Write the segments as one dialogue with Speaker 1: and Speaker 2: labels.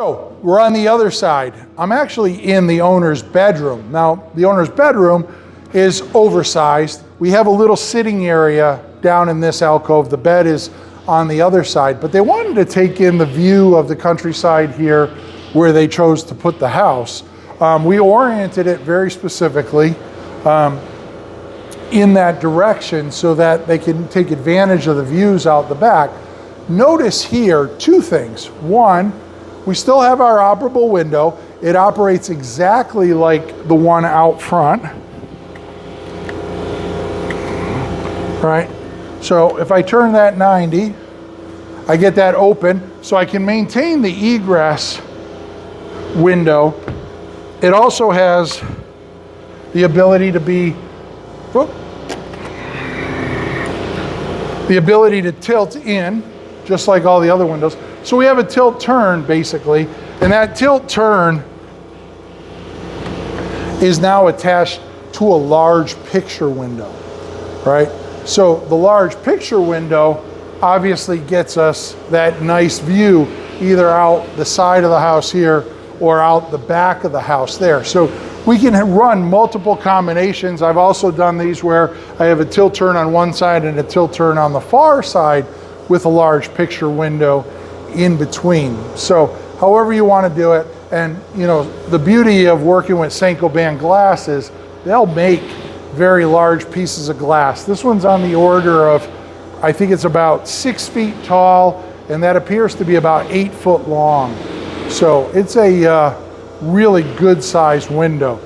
Speaker 1: So we're on the other side. I'm actually in the owner's bedroom. Now, the owner's bedroom is oversized. We have a little sitting area down in this alcove. The bed is on the other side, but they wanted to take in the view of the countryside here where they chose to put the house. We oriented it very specifically in that direction so that they can take advantage of the views out the back. Notice here two things. One, we still have our operable window. It operates exactly like the one out front. Right? So if I turn that 90, I get that open so I can maintain the egress window. It also has the ability to be, the ability to tilt in, just like all the other windows. So we have a tilt turn basically, and that tilt turn is now attached to a large picture window, right? So the large picture window obviously gets us that nice view either out the side of the house here or out the back of the house there. So we can run multiple combinations. I've also done these where I have a tilt turn on one side and a tilt turn on the far side with a large picture window in between. So however you want to do it, and you know, the beauty of working with Saint-Gobain glass is they'll make very large pieces of glass. This one's on the order of, I think it's about 6 feet tall, and that appears to be about 8 foot long. So it's a really good sized window.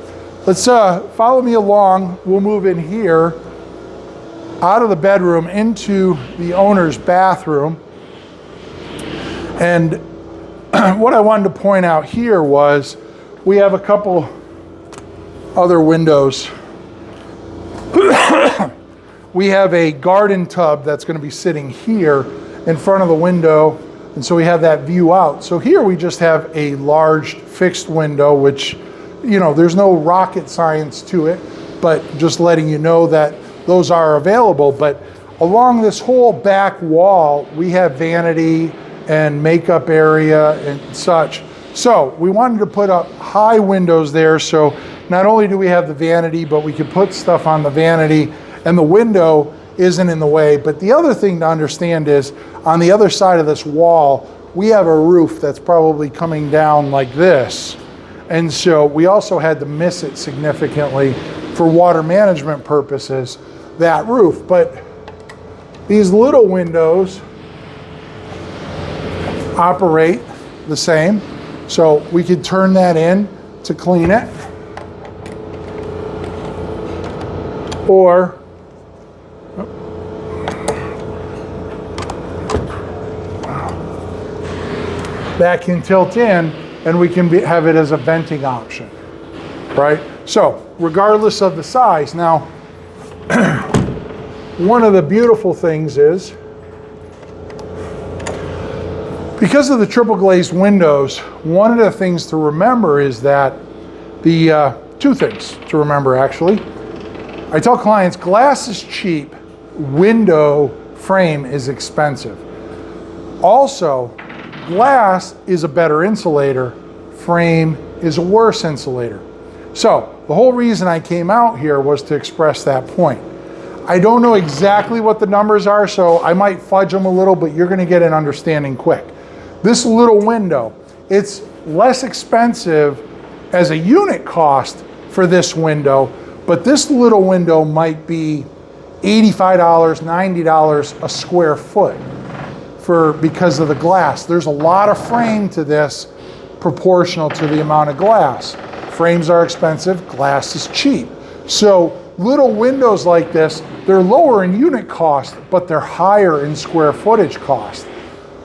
Speaker 1: Let's follow me along. We'll move in here out of the bedroom into the owner's bathroom. And what I wanted to point out here was we have a couple other windows. We have a garden tub that's going to be sitting here in front of the window, and so we have that view out. So here we just have a large fixed window, which, you know, there's no rocket science to it, but just letting you know that those are available. But along this whole back wall, we have vanity and makeup area and such. So we wanted to put up high windows there, so not only do we have the vanity, but we can put stuff on the vanity and the window isn't in the way. But the other thing to understand is on the other side of this wall, we have a roof that's probably coming down like this. And so we also had to miss it significantly for water management purposes, that roof. But these little windows operate the same. So we could turn that in to clean it. Or that can tilt in and we can have it as a venting option, right? So regardless of the size. Now, one of the beautiful things is, because of the triple glazed windows, one of the things to remember is that two things to remember actually. I tell clients glass is cheap, window frame is expensive. Also, glass is a better insulator, frame is a worse insulator. So the whole reason I came out here was to express that point. I don't know exactly what the numbers are, so I might fudge them a little, but you're gonna get an understanding quick. This little window, it's less expensive as a unit cost for this window, but this little window might be $85, $90 a square foot because of the glass. There's a lot of frame to this proportional to the amount of glass. Frames are expensive, glass is cheap. So little windows like this, they're lower in unit cost, but they're higher in square footage cost.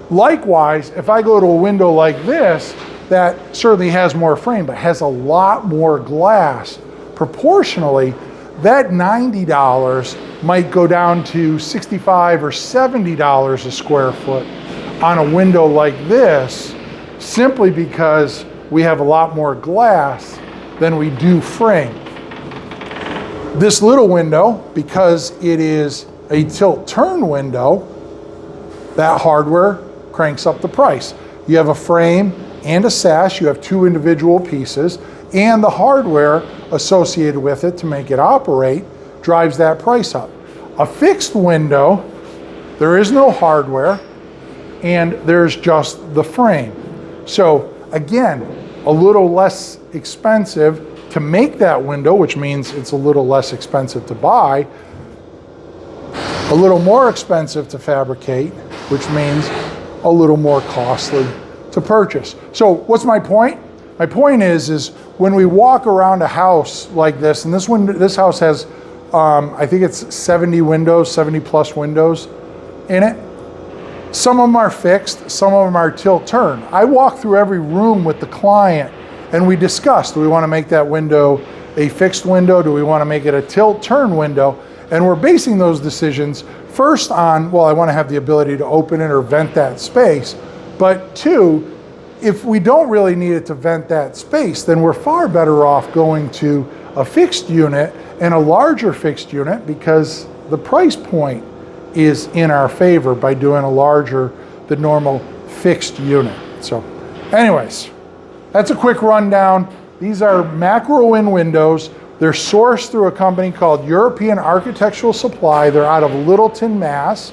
Speaker 1: Likewise, if I go to a window like this, that certainly has more frame, but has a lot more glass, proportionally, that $90 might go down to $65 or $70 a square foot on a window like this, simply because we have a lot more glass than we do frame. This little window, because it is a tilt turn window, that hardware cranks up the price. You have a frame and a sash. You have 2 individual pieces, and the hardware associated with it to make it operate drives that price up. A fixed window, there is no hardware, and there's just the frame. So again, a little less expensive to make that window, which means it's a little less expensive to buy, a little more expensive to fabricate, which means a little more costly to purchase. So what's my point? My point is when we walk around a house like this, and this house has, I think it's 70 windows, 70 plus windows in it. Some of them are fixed, some of them are tilt-turn. I walk through every room with the client and we discuss, do we want to make that window a fixed window? Do we want to make it a tilt-turn window? And we're basing those decisions first on, well, I want to have the ability to open it or vent that space. But 2, if we don't really need it to vent that space, then we're far better off going to a fixed unit and a larger fixed unit because the price point is in our favor by doing a larger than normal fixed unit. So anyways, that's a quick rundown. These are Makrowin windows. They're sourced through a company called European Architectural Supply. They're out of Littleton, Mass.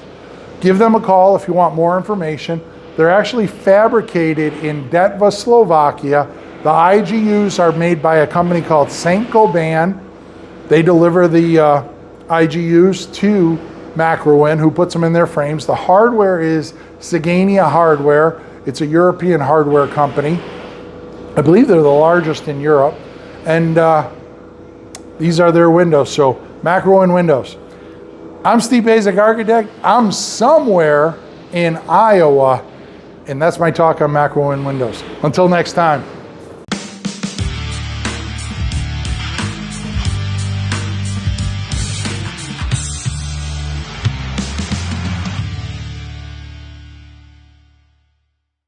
Speaker 1: Give them a call if you want more information. They're actually fabricated in Detva, Slovakia. The IGUs are made by a company called Saint Gobain. They deliver the IGUs to Makrowin, who puts them in their frames. The hardware is Zagania Hardware. It's a European hardware company. I believe they're the largest in Europe. And these are their windows, so Makrowin windows. I'm Steve Basic Architect. I'm somewhere in Iowa, and that's my talk on Makrowin windows. Until next time.